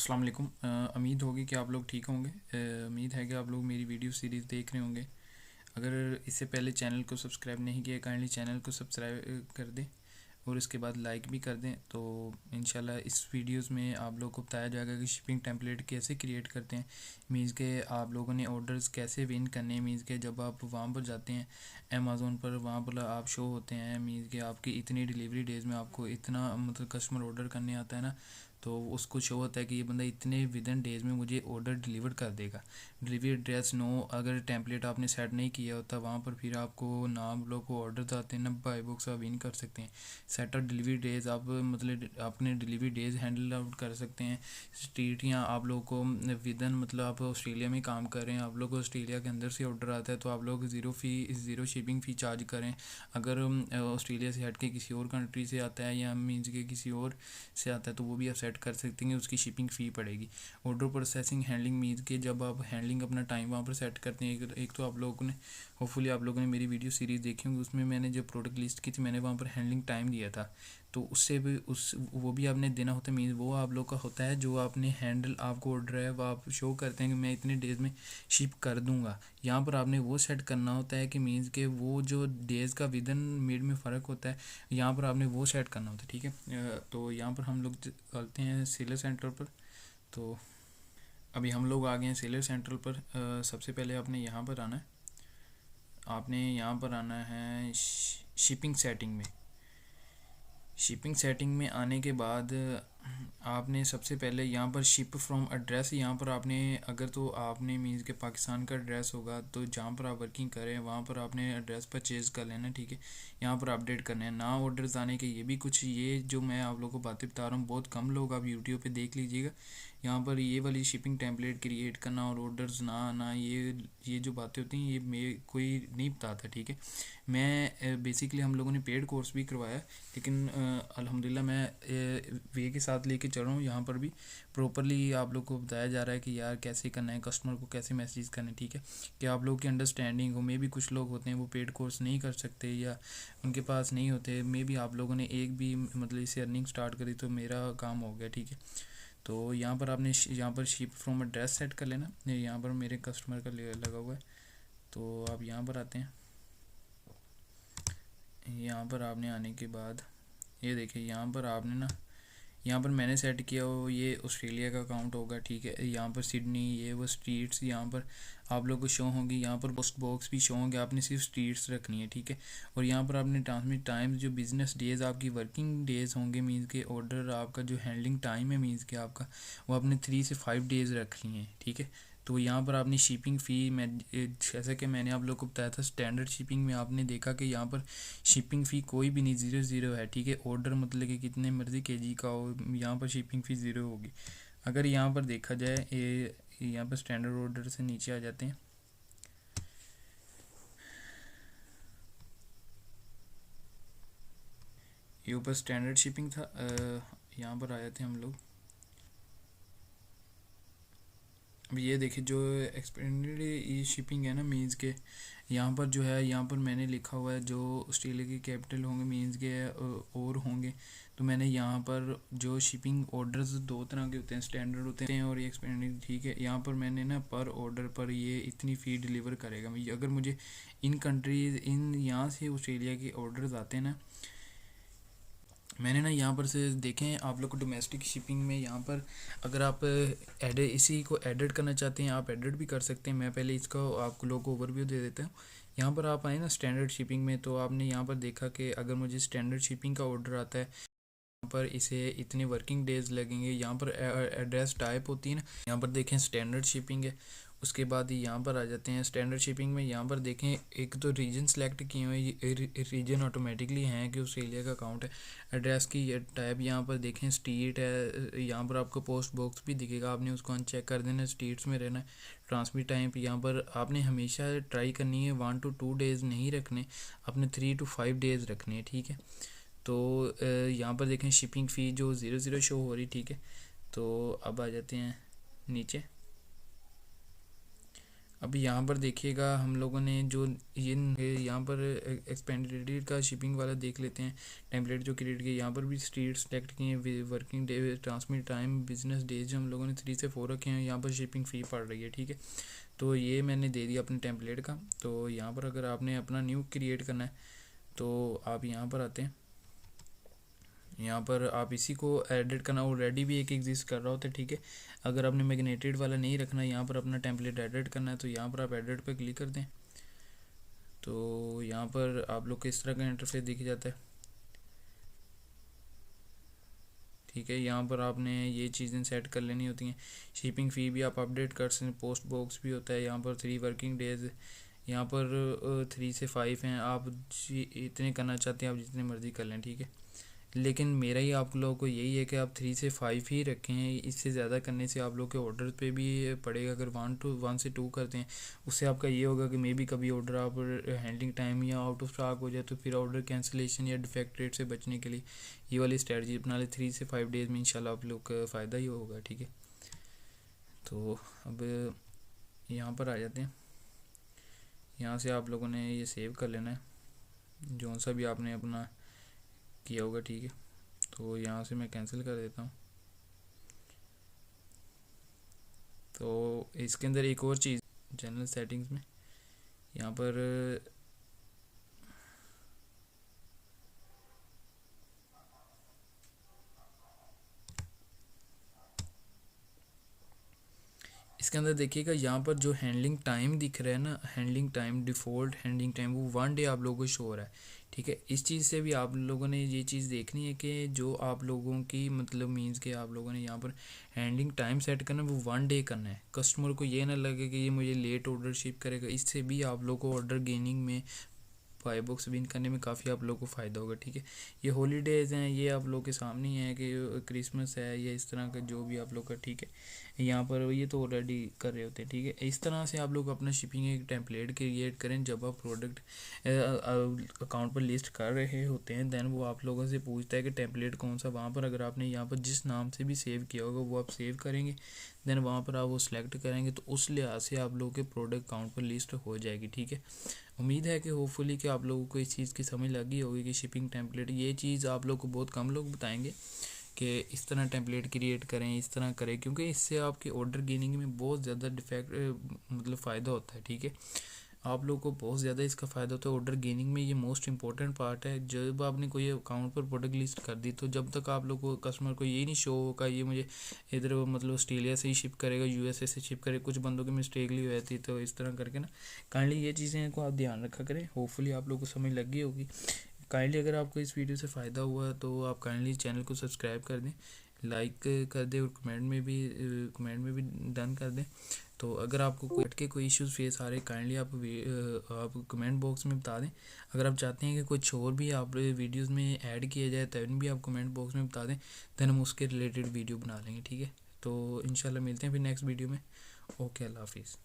अस्सलाम वालेकुम। उम्मीद होगी कि आप लोग ठीक होंगे। उम्मीद है कि आप लोग मेरी वीडियो सीरीज़ देख रहे होंगे। अगर इससे पहले चैनल को सब्सक्राइब नहीं किया, काइंडली चैनल को सब्सक्राइब कर दें और इसके बाद लाइक भी कर दें। तो इंशाल्लाह इस वीडियोस में आप लोगों को बताया जाएगा कि शिपिंग टेम्पलेट कैसे क्रिएट करते हैं। मीन्स के आप लोगों ने ऑर्डर्स कैसे विन करने हैं। मीन्स के जब आप वहाँ पर जाते हैं अमेज़ोन पर, वहाँ पर आप शो होते हैं। मीन्स के आपकी इतनी डिलीवरी डेज़ में आपको इतना मतलब कस्टमर ऑर्डर करने आता है ना, तो उसको शो होता है कि ये बंदा इतने विद इन डेज़ में मुझे ऑर्डर डिलीवर कर देगा। डिलीवरी एड्रेस नो अगर टेम्पलेट आपने सेट नहीं किया होता वहाँ पर, फिर आपको ना आप लोग को ऑर्डर आते हैं ना बाई बुक्स आप विन कर सकते हैं। सेट डिलीवरी डेज़ आप मतलब अपने डिलीवरी डेज़ हैंडल आउट कर सकते हैं। स्ट्रीट या आप लोग को विद इन मतलब आप ऑस्ट्रेलिया में काम कर रहे हैं, आप लोग को ऑस्ट्रेलिया के अंदर से ऑर्डर आता है तो आप लोग ज़ीरो शिपिंग फ़ी चार्ज करें। अगर ऑस्ट्रेलिया से हट के किसी और कंट्री से आता है या मीन्स के किसी और से आता है तो वो भी आप सेट कर सकते हैं, उसकी शिपिंग फ़ी पड़ेगी। ऑर्डर प्रोसेसिंग हैंडलिंग मीन्स के जब आप हैंडलिंग अपना टाइम वहाँ पर सेट करते हैं, एक तो आप लोगों ने होपफुली आप लोगों ने मेरी वीडियो सीरीज़ देखी होंगी, उसमें मैंने जो प्रोडक्ट लिस्ट की थी मैंने वहाँ पर हैंडलिंग टाइम दिया था। तो उससे भी उस वो भी आपने देना होता है। मीन्स वो आप लोग का होता है जो आपने हैंडल आपको ऑर्डर है वो आप शो करते हैं कि मैं इतने डेज़ में शिप कर दूंगा। यहाँ पर आपने वो सेट करना होता है कि मीन्स के वो जो डेज़ का विदन मिड में फ़र्क होता है, यहाँ पर आपने वो सेट करना होता है। ठीक है, तो यहाँ पर हम लोग चलते हैं सेलर सेंटर पर। तो अभी हम लोग आ गए हैं सेलर सेंटर पर। सबसे पहले आपने यहाँ पर आना है, आपने यहाँ पर आना है शिपिंग सेटिंग में। शिपिंग सेटिंग में आने के बाद आपने सबसे पहले यहाँ पर शिप फ्रॉम एड्रेस, यहाँ पर आपने अगर तो आपने मीन्स के पाकिस्तान का एड्रेस होगा तो जहाँ पर आप वर्किंग करें वहाँ पर आपने एड्रेस परचेज़ कर लेना। ठीक है, यहाँ पर अपडेट करना है ना ऑर्डर्स आने के। ये भी कुछ ये जो मैं आप लोगों को बातें बता रहा हूँ बहुत कम लोग आप यूट्यूब पे देख लीजिएगा। यहाँ पर ये वाली शिपिंग टेम्पलेट क्रिएट करना और ऑर्डर्स ना आना, ये जो बातें होती हैं ये मैं कोई नहीं बताता। ठीक है, मैं बेसिकली हम लोगों ने पेड कोर्स भी करवाया, लेकिन अल्हम्दुलिल्लाह मैं वे के साथ लेके चल रहा हूँ। यहाँ पर भी प्रॉपरली आप लोग को बताया जा रहा है कि यार कैसे करना है, कस्टमर को कैसे मैसेज करना है। ठीक है, कि आप लोग की अंडरस्टैंडिंग हो। मे भी कुछ लोग होते हैं वो पेड कोर्स नहीं कर सकते या उनके पास नहीं होते। मे भी आप लोगों ने एक भी मतलब इसे अर्निंग स्टार्ट करी तो मेरा काम हो गया। ठीक है, तो यहाँ पर आपने यहाँ पर शिप फ्रॉम एड्रेस सेट कर लेना। यहाँ पर मेरे कस्टमर का लगा हुआ है, तो आप यहाँ पर आते हैं। यहाँ पर आपने आने के बाद ये देखिए यहाँ पर आपने ना, यहाँ पर मैंने सेट किया हो ये ऑस्ट्रेलिया का अकाउंट होगा। ठीक है, यहाँ पर सिडनी ये वो स्ट्रीट्स यहाँ पर आप लोग को शो होंगी। यहाँ पर पोस्ट बॉक्स भी शो होंगे, आपने सिर्फ स्ट्रीट्स रखनी है। ठीक है, और यहाँ पर आपने ट्रांसमिट टाइम्स जो बिजनेस डेज़ आपकी वर्किंग डेज़ होंगे मीन्स के ऑर्डर आपका जो हैंडलिंग टाइम है मीन्स के आपका वो आपने 3 से 5 डेज़ रखनी है। ठीक है, तो यहाँ पर आपने शिपिंग फ़ी मैं जैसा कि मैंने आप लोग को बताया था स्टैंडर्ड शिपिंग में आपने देखा कि यहाँ पर शिपिंग फ़ी कोई भी नहीं, ज़ीरो ज़ीरो है। ठीक है, ऑर्डर मतलब कि कितने मर्ज़ी केजी का हो यहाँ पर शिपिंग फ़ी ज़ीरो होगी। अगर यहाँ पर देखा जाए ये यहाँ पर स्टैंडर्ड ऑर्डर से नीचे आ जाते हैं। ये ऊपर स्टैंडर्ड शिपिंग था, यहाँ पर आए थे हम लोग। अब ये देखिए जो एक्सपेंडेड ये शिपिंग है ना मीन्स के यहाँ पर जो है यहाँ पर मैंने लिखा हुआ है जो ऑस्ट्रेलिया की कैपिटल होंगे मीन्स के और होंगे। तो मैंने यहाँ पर जो शिपिंग ऑर्डर्स दो तरह के होते हैं, स्टैंडर्ड होते हैं और ये एक्सपेंडेड। ठीक है, यहाँ पर मैंने ना पर ऑर्डर पर ये इतनी फ़ी डिलीवर करेगा। अगर मुझे इन कंट्रीज़ इन यहाँ से ऑस्ट्रेलिया के ऑर्डर्स आते हैं ना, मैंने ना यहाँ पर से देखें आप लोग को डोमेस्टिक शिपिंग में यहाँ पर अगर आप इसी को एडिट करना चाहते हैं आप एडिट भी कर सकते हैं। मैं पहले इसका आपको लोग को ओवरव्यू दे देता हूँ। यहाँ पर आप आए ना स्टैंडर्ड शिपिंग में, तो आपने यहाँ पर देखा कि अगर मुझे स्टैंडर्ड शिपिंग का ऑर्डर आता है यहाँ पर इसे इतने वर्किंग डेज लगेंगे। यहाँ पर एड्रेस टाइप होती है ना, यहाँ पर देखें स्टैंडर्ड शिपिंग है। उसके बाद यहाँ पर आ जाते हैं स्टैंडर्ड शिपिंग में। यहाँ पर देखें एक तो रीजन सेलेक्ट किए हुए, ये रीजन ऑटोमेटिकली हैं कि ऑस्ट्रेलिया का अकाउंट है। एड्रेस की ये टाइप यहाँ पर देखें स्ट्रीट है। यहाँ पर आपको पोस्ट बॉक्स भी दिखेगा, आपने उसको अनचेक कर देना, स्ट्रीट्स में रहना है। ट्रांसमिट टाइम यहाँ पर आपने हमेशा ट्राई करनी है 1 to 2 डेज़ नहीं रखने, आपने 3 to 5 डेज़ रखने हैं। ठीक है, तो यहाँ पर देखें शिपिंग फ़ी जो 00 शो हो रही। ठीक है, तो अब आ जाते हैं नीचे। अब यहाँ पर देखिएगा हम लोगों ने जो ये यहाँ पर एक्सपेंडेड का शिपिंग वाला देख लेते हैं। टेम्पलेट जो क्रिएट किया यहाँ पर भी स्टेट सेलेक्ट किए हैं, working day, transmit time, business days हम लोगों ने 3 से 4 रखे हैं। यहाँ पर शिपिंग फ़ी पड़ रही है, ठीक है। तो ये मैंने दे दिया अपने टेम्पलेट का। तो यहाँ पर अगर आपने अपना न्यू क्रिएट करना है तो आप यहाँ पर आते हैं। यहाँ पर आप इसी को एडिट करना, ऑलरेडी भी एक एग्जिस्ट कर रहा होता है, ठीक है। अगर आपने मैग्नेटेड वाला नहीं रखना, यहाँ पर अपना टेम्पलेट एडिट करना है तो यहाँ पर आप एडिट पे क्लिक कर दें। तो यहाँ पर आप लोग को इस तरह का इंटरफेस दिख जाता है, ठीक है। यहाँ पर आपने ये चीज़ें सेट कर लेनी होती हैं। शिपिंग फ़ी भी आप अपडेट कर सकते हैं, पोस्ट बॉक्स भी होता है। यहाँ पर 3 वर्किंग डेज, यहाँ पर 3 से 5 हैं। आप इतने करना चाहते हैं आप जितने मर्ज़ी कर लें, ठीक है। लेकिन मेरा ही आप लोगों को यही है कि आप 3 से 5 ही रखें। इससे ज़्यादा करने से आप लोग के ऑर्डर पे भी पड़ेगा। अगर 1 से 2 करते हैं उससे आपका ये होगा कि मे बी कभी ऑर्डर आप हैंडलिंग टाइम या आउट ऑफ स्टॉक हो जाए तो फिर ऑर्डर कैंसिलेशन या डिफेक्ट रेट से बचने के लिए ये वाली स्ट्रेटजी अपना ले। 3 से 5 डेज़ में इंशाल्लाह आप लोग का फ़ायदा ही होगा, ठीक है। तो अब यहाँ पर आ जाते हैं। यहाँ से आप लोगों ने ये सेव कर लेना है जो सा भी आपने अपना किया होगा, ठीक है। तो यहाँ से मैं कैंसिल कर देता हूँ। तो इसके अंदर एक और चीज़, जनरल सेटिंग्स में यहाँ पर इसके अंदर देखिएगा यहाँ पर जो हैंडलिंग टाइम दिख रहा है ना, handling time, default handling time वो 1 डे आप लोगों को शो हो रहा है, ठीक है। इस चीज़ से भी आप लोगों ने ये चीज़ देखनी है कि जो आप लोगों की मतलब मीन्स के आप लोगों ने यहाँ पर हैंडलिंग टाइम सेट करना है वो 1 डे करना है। कस्टमर को ये ना लगे कि ये मुझे लेट ऑर्डर शिप करेगा। इससे भी आप लोगों को ऑर्डर गेनिंग में, बाई बॉक्स विन करने में काफ़ी आप लोगों को फ़ायदा होगा, ठीक है। ये हॉलीडेज़ हैं, ये आप लोग के सामने ही है कि क्रिसमस है या इस तरह का जो भी आप लोग का, ठीक है। यहाँ पर ये तो ऑलरेडी कर रहे होते हैं, ठीक है। इस तरह से आप लोग अपना शिपिंग एक टेम्पलेट क्रिएट करें। जब आप प्रोडक्ट अकाउंट पर लिस्ट कर रहे होते हैं दैन वो आप लोगों से पूछता है कि टेम्पलेट कौन सा। वहाँ पर अगर आपने यहाँ पर जिस नाम से भी सेव किया होगा वो आप सेव करेंगे, दैन वहाँ पर आप वो सिलेक्ट करेंगे तो उस लिहाज से आप लोगों के प्रोडक्ट अकाउंट पर लिस्ट हो जाएगी, ठीक है। उम्मीद है कि होपफुली कि आप लोगों को इस चीज़ की समझ लगी होगी कि शिपिंग टेम्पलेट, ये चीज़ आप लोग को बहुत कम लोग बताएंगे कि इस तरह टेम्पलेट क्रिएट करें, इस तरह करें, क्योंकि इससे आपके ऑर्डर गेनिंग में बहुत ज़्यादा मतलब फ़ायदा होता है, ठीक है। आप लोग को बहुत ज़्यादा इसका फ़ायदा होता है ऑर्डर गेनिंग में। ये मोस्ट इंपॉर्टेंट पार्ट है। जब आपने कोई अकाउंट पर प्रोडक्ट लिस्ट कर दी तो जब तक आप लोग को कस्टमर को ये नहीं शो होगा ये मुझे इधर मतलब ऑस्ट्रेलिया से ही शिप करेगा, यूएसए से शिप करेगा, कुछ बंदों की मिस्टेकली हुई थी। तो इस तरह करके ना काइंडली ये चीज़ें को आप ध्यान रखा करें। होपफुली आप लोग को समझ लगी होगी। काइंडली अगर आपको इस वीडियो से फ़ायदा हुआ तो आप काइंडली चैनल को सब्सक्राइब कर दें, लाइक कर दें और कमेंट में भी डन कर दें। तो अगर आपको कोई इश्यूज़ फेस आ रहे काइंडली आप कमेंट बॉक्स में बता दें। अगर आप चाहते हैं कि कुछ और भी आप वीडियोस में ऐड किया जाए तब भी आप कमेंट बॉक्स में बता दें, दैन हम उसके रिलेटेड वीडियो बना लेंगे, ठीक है। तो इंशाल्लाह मिलते हैं फिर नेक्स्ट वीडियो में। ओके, अल्लाह हाफिज़।